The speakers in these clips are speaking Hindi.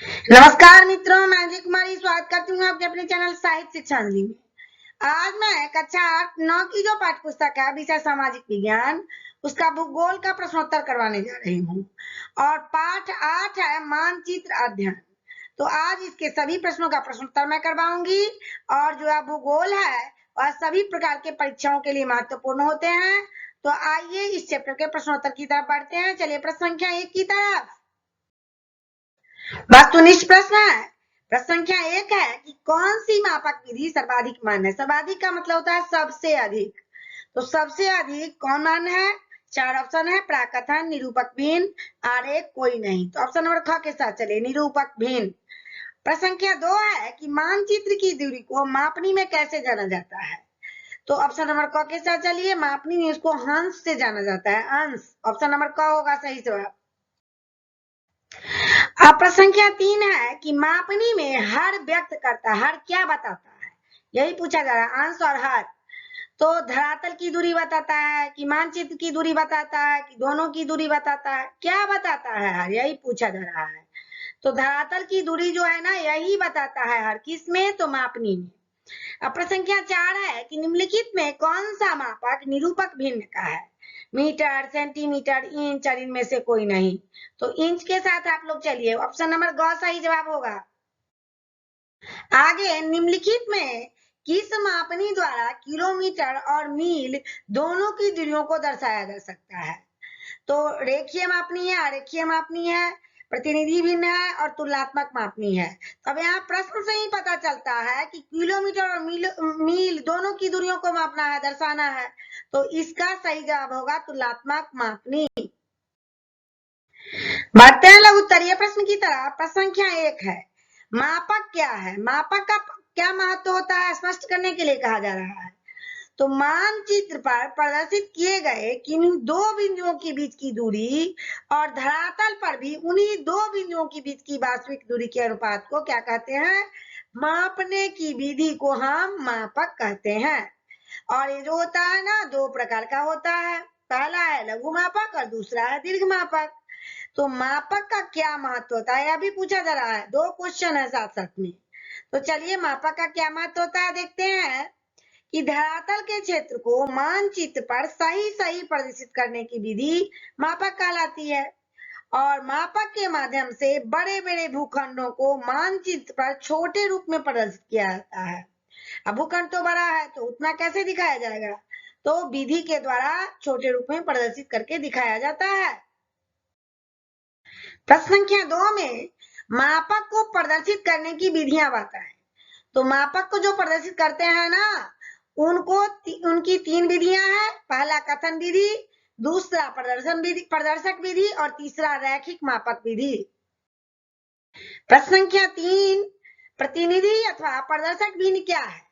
नमस्कार मित्रों, मैं अजय कुमारी स्वागत करती हूँ आपके अपने चैनल साहित्य शिक्षांजलि में। आज मैं कक्षा 8-9 की जो पाठ्य पुस्तक है विषय सामाजिक विज्ञान, उसका भूगोल का प्रश्नोत्तर करवाने जा रही हूँ और पाठ 8 है मानचित्र अध्ययन। तो आज इसके सभी प्रश्नों का प्रश्नोत्तर मैं करवाऊंगी और जो है भूगोल है वह सभी प्रकार के परीक्षाओं के लिए महत्वपूर्ण होते हैं। तो आइए इस चैप्टर के प्रश्नोत्तर की तरफ बढ़ते हैं। चलिए प्रश्न संख्या 1 की तरफ। वस्तुनिष्ठ प्रश्न है। प्रश्न संख्या 1 है कि कौन सी मापक विधि सर्वाधिक मान्य है। सर्वाधिक का मतलब होता है सबसे अधिक। तो सबसे अधिक कौन मान्य है? 4 ऑप्शन है, प्राकथन, निरूपक भिन्न, आरेख, कोई नहीं। तो ऑप्शन नंबर ख के साथ चलिए, निरूपक भिन्न। प्रश्न संख्या 2 है कि मानचित्र की दूरी को मापनी में कैसे जाना जाता है। तो ऑप्शन नंबर क के साथ चलिए, मापनी में इसको हंस से जाना जाता है, अंश। ऑप्शन नंबर क होगा सही जवाब। अब प्रश्न संख्या 3 है कि मापनी में हर व्यक्त करता है, हर क्या बताता है, यही पूछा जा रहा है, अंश और हर। तो धरातल की दूरी बताता है कि मानचित्र की दूरी बताता है कि दोनों की दूरी बताता है, क्या बताता है हर, यही पूछा जा रहा है। तो धरातल की दूरी जो है ना यही बताता है हर, किस में? तो मापनी में। अब प्रश्न संख्या 4 है कि निम्नलिखित में कौन सा मापक निरूपक भिन्न का है। मीटर, सेंटीमीटर, इंच और इनमें से कोई नहीं। तो इंच के साथ आप लोग चलिए, ऑप्शन नंबर ग सही जवाब होगा। आगे निम्नलिखित में किस मापनी द्वारा किलोमीटर और मील दोनों की दूरियों को दर्शाया जा सकता है। तो रेखीय मापनी है, अरेखीय मापनी है, प्रतिनिधि भिन्न है और तुलनात्मक मापनी है। अब यहाँ प्रश्न से ही पता चलता है कि किलोमीटर और मील दोनों की दूरियों को मापना है, दर्शाना है। तो इसका सही जवाब होगा तुलनात्मक मापनी। बढ़ते हैं लघु उत्तरीय प्रश्न की तरफ। प्रश्न संख्या 1 है, मापक क्या है। मापक का क्या महत्व होता है स्पष्ट करने के लिए कहा जा रहा है। तो मानचित्र पर प्रदर्शित किए गए किन्हीं दो बिंदुओं के बीच की दूरी और धरातल पर भी उन्हीं दो बिंदुओं के बीच की वास्तविक दूरी के अनुपात को क्या कहते हैं? मापने की विधि को हम मापक कहते हैं। और ये जो होता है ना, दो प्रकार का होता है। पहला है लघु मापक और दूसरा है दीर्घ मापक। तो मापक का क्या महत्व होता है, यह भी पूछा जा रहा है। दो क्वेश्चन है साथ साथ में। तो चलिए मापक का क्या महत्व होता है देखते हैं कि धरातल के क्षेत्र को मानचित्र पर सही सही प्रदर्शित करने की विधि मापक कहलाती है। और मापक के माध्यम से बड़े बड़े भूखंडों को मानचित्र पर छोटे रूप में प्रदर्शित किया जाता है। अब भूखंड तो बड़ा है तो उतना कैसे दिखाया जाएगा, तो विधि के द्वारा छोटे रूप में प्रदर्शित करके दिखाया जाता है। प्रश्न संख्या 2 में मापक को प्रदर्शित करने की विधियां बताएं। तो मापक को जो प्रदर्शित करते हैं ना, उनको उनकी 3 विधियां हैं। पहला कथन विधि, दूसरा प्रदर्शक विधि और तीसरा रैखिक मापक विधि। प्रश्न संख्या 3, प्रतिनिधि अथवा प्रदर्शक भिन्न क्या है।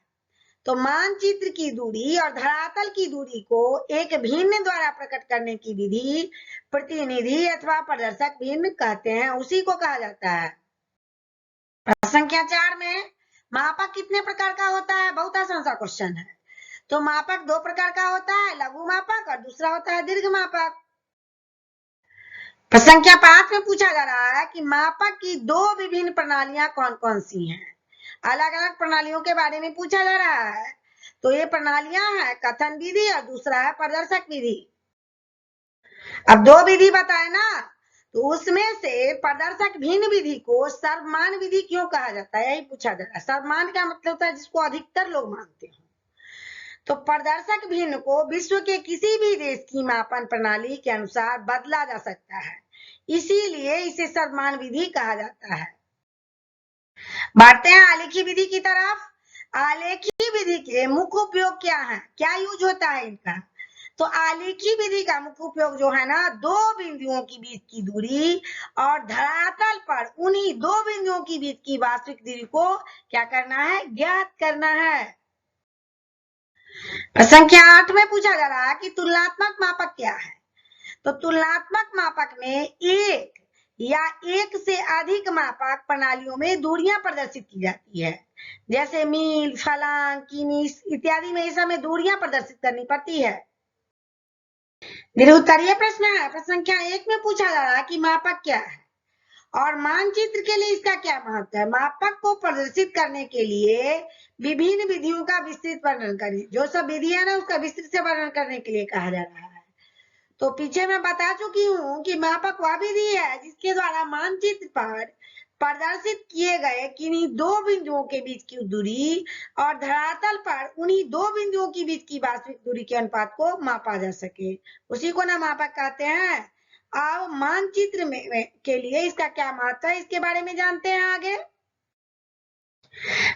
तो मानचित्र की दूरी और धरातल की दूरी को एक भिन्न द्वारा प्रकट करने की विधि प्रतिनिधि अथवा प्रदर्शक भिन्न कहते हैं, उसी को कहा जाता है। प्रश्न संख्या 4 में मापक कितने प्रकार का होता है, बहुत आसान सा क्वेश्चन है। तो मापक 2 प्रकार का होता है, लघु मापक और दूसरा होता है दीर्घ मापक। प्रश्न संख्या 5 में पूछा जा रहा है कि मापक की 2 विभिन्न प्रणालियां कौन कौन सी हैं। अलग अलग प्रणालियों के बारे में पूछा जा रहा है। तो ये प्रणालियां हैं कथन विधि और दूसरा है प्रदर्शक विधि। अब 2 विधि बताए ना, तो उसमें से प्रदर्शक भिन्न विधि को सर्वमान्य विधि क्यों कहा जाता है, यही पूछा जा रहा है। सर्वमान्य का मतलब होता है जिसको अधिकतर लोग मानते हैं। तो प्रदर्शक भिन्न को विश्व के किसी भी देश की मापन प्रणाली के अनुसार बदला जा सकता है, इसीलिए इसे सर्वमान्य विधि कहा जाता है। बढ़ते हैं आलेखी विधि की तरफ। आलेखी विधि के मुख्य उपयोग क्या है, क्या यूज होता है इनका। तो आलेखी विधि का मुख्य उपयोग जो है ना, दो बिंदुओं के बीच की दूरी और धरातल पर उन्हीं दो बिंदुओं के बीच की वास्तविक दूरी को क्या करना है, ज्ञात करना है। संख्या 8 में पूछा जा रहा है कि तुलनात्मक मापक क्या है। तो तुलनात्मक मापक में एक या एक से अधिक मापक प्रणालियों में दूरियां प्रदर्शित की जाती है, जैसे मील, फलांग, किमी इत्यादि में इस समय दूरियां प्रदर्शित करनी पड़ती है। उत्तरीय प्रश्न है। प्रश्न संख्या 1 में पूछा जा रहा है कि मापक क्या है और मानचित्र के लिए इसका क्या महत्व है? मापक को प्रदर्शित करने के लिए विभिन्न विधियों का विस्तृत वर्णन करें। जो सब विधि है ना उसका विस्तृत से वर्णन करने के लिए कहा जा रहा है। तो पीछे मैं बता चुकी हूँ कि मापक वह विधि है जिसके द्वारा मानचित्र पर प्रदर्शित किए गए किन्हीं दो बिंदुओं के बीच की दूरी और धरातल पर उन्हीं दो बिंदुओं के बीच की वास्तविक दूरी के अनुपात को मापा जा सके, उसी को ना मापक कहते हैं। अब मानचित्र में के लिए इसका क्या महत्व है इसके बारे में जानते हैं आगे।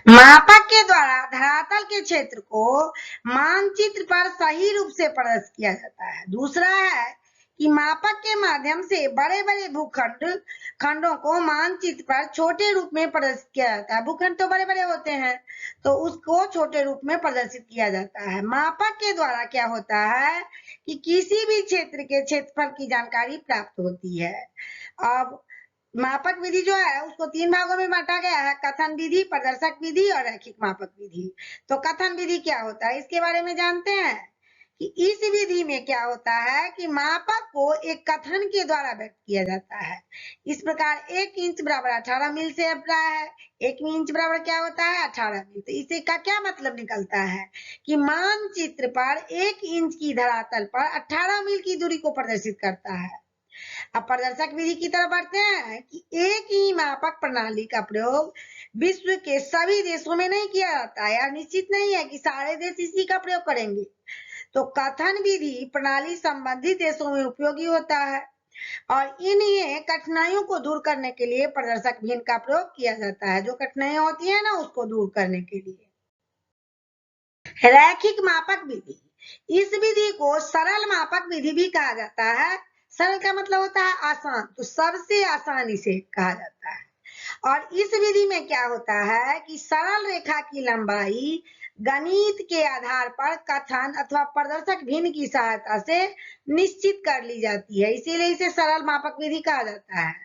मापक के द्वारा धरातल के क्षेत्र को मानचित्र पर सही रूप से प्रदर्शित किया जाता है। दूसरा है कि मापक के माध्यम से बड़े बड़े खंडों को मानचित्र पर छोटे रूप में प्रदर्शित किया जाता है। भूखंड तो बड़े बड़े होते हैं तो उसको छोटे रूप में प्रदर्शित किया जाता है। मापक के द्वारा क्या होता है कि किसी भी क्षेत्र के क्षेत्रफल की जानकारी प्राप्त होती है। अब मापक विधि जो है उसको 3 भागों में बांटा गया है, कथन विधि, प्रदर्शक विधि और रैखिक मापक विधि। तो कथन विधि क्या होता है इसके बारे में जानते हैं कि इस विधि में क्या होता है कि मापक को एक कथन के द्वारा व्यक्त किया जाता है। इस प्रकार 1 इंच बराबर 18 मील से रहा है। 1 इंच बराबर क्या होता है 18 मील। तो इसे का क्या मतलब निकलता है कि मानचित्र पर 1 इंच की धरातल पर 18 मील की दूरी को प्रदर्शित करता है। अब प्रदर्शक विधि की तरफ बढ़ते हैं कि एक ही मापक प्रणाली का प्रयोग विश्व के सभी देशों में नहीं किया जाता है। या निश्चित नहीं है कि सारे देश इसी का प्रयोग करेंगे। तो कथन विधि प्रणाली संबंधित देशों में उपयोगी होता है और इन्हीं कठिनाइयों को दूर करने के लिए प्रदर्शक भिन्न का प्रयोग किया जाता है। जो कठिनाइयां होती है ना उसको दूर करने के लिए। रैखिक मापक विधि, इस विधि को सरल मापक विधि भी कहा जाता है। सरल का मतलब होता है आसान, तो सबसे आसान इसे कहा जाता है। और इस विधि में क्या होता है कि सरल रेखा की लंबाई गणित के आधार पर कथन अथवा प्रदर्शक भिन्न की सहायता से निश्चित कर ली जाती है, इसीलिए इसे सरल मापक विधि कहा जाता है।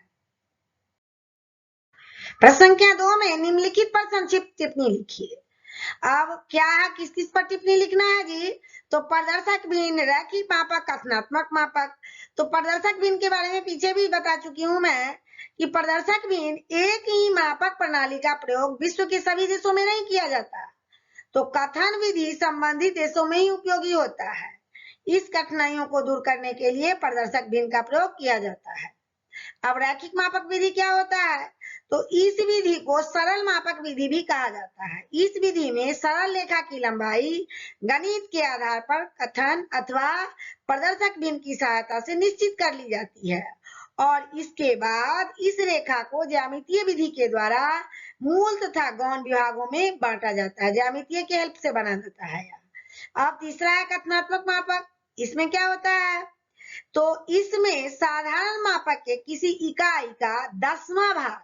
प्रश्न संख्या 2 में निम्नलिखित पर संक्षिप्त टिप्पणी लिखिए। अब क्या है किस पर टिप्पणी लिखना है जी? तो प्रदर्शक भिन्न, रैखिक मापक, कथनात्मक मापक। तो प्रदर्शक भिन्न के बारे में पीछे भी बता चुकी हूं मैं कि प्रदर्शक भिन्न एक ही मापक प्रणाली का प्रयोग विश्व के सभी देशों में नहीं किया जाता। तो कथन विधि संबंधित देशों में ही उपयोगी होता है। इस कठिनाइयों को दूर करने के लिए प्रदर्शक भिन्न का प्रयोग किया जाता है। अब रैखिक मापक विधि क्या होता है? तो इस विधि को सरल मापक विधि भी कहा जाता है। इस विधि में सरल रेखा की लंबाई गणित के आधार पर कथन अथवा प्रदर्शक भिन्न की सहायता से निश्चित कर ली जाती है और इसके बाद इस रेखा को ज्यामितीय विधि के द्वारा मूल तथा गौण विभागों में बांटा जाता है। ज्यामितीय की हेल्प से बना जाता है। अब तीसरा है कथनात्मक मापक। इसमें क्या होता है? तो इसमें साधारण मापक के किसी इकाई का 10वां भाग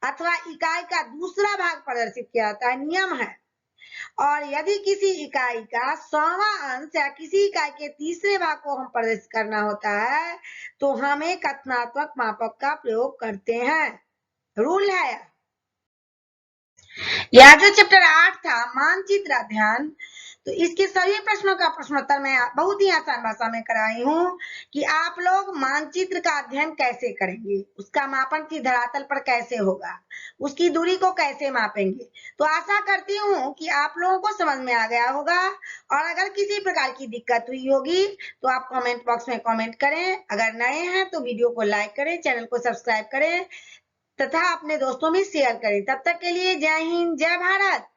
अथवा इकाई का दूसरा भाग प्रदर्शित किया जाता है, नियम है। और यदि किसी इकाई का 100वां अंश या किसी इकाई के तीसरे भाग को हम प्रदर्शित करना होता है तो हमें कथनात्मक मापक का प्रयोग करते हैं। रूल है। यह जो चैप्टर 8 था मानचित्र अध्ययन, तो इसके सभी प्रश्नों का प्रश्नोत्तर मैं बहुत ही आसान भाषा में कराई हूँ कि आप लोग मानचित्र का अध्ययन कैसे करेंगे, उसका मापन की धरातल पर कैसे होगा, उसकी दूरी को कैसे मापेंगे। तो आशा करती हूँ कि आप लोगों को समझ में आ गया होगा। और अगर किसी प्रकार की दिक्कत हुई होगी तो आप कमेंट बॉक्स में कमेंट करें। अगर नए हैं तो वीडियो को लाइक करें, चैनल को सब्सक्राइब करें तथा अपने दोस्तों में शेयर करें। तब तक के लिए जय हिंद, जय भारत।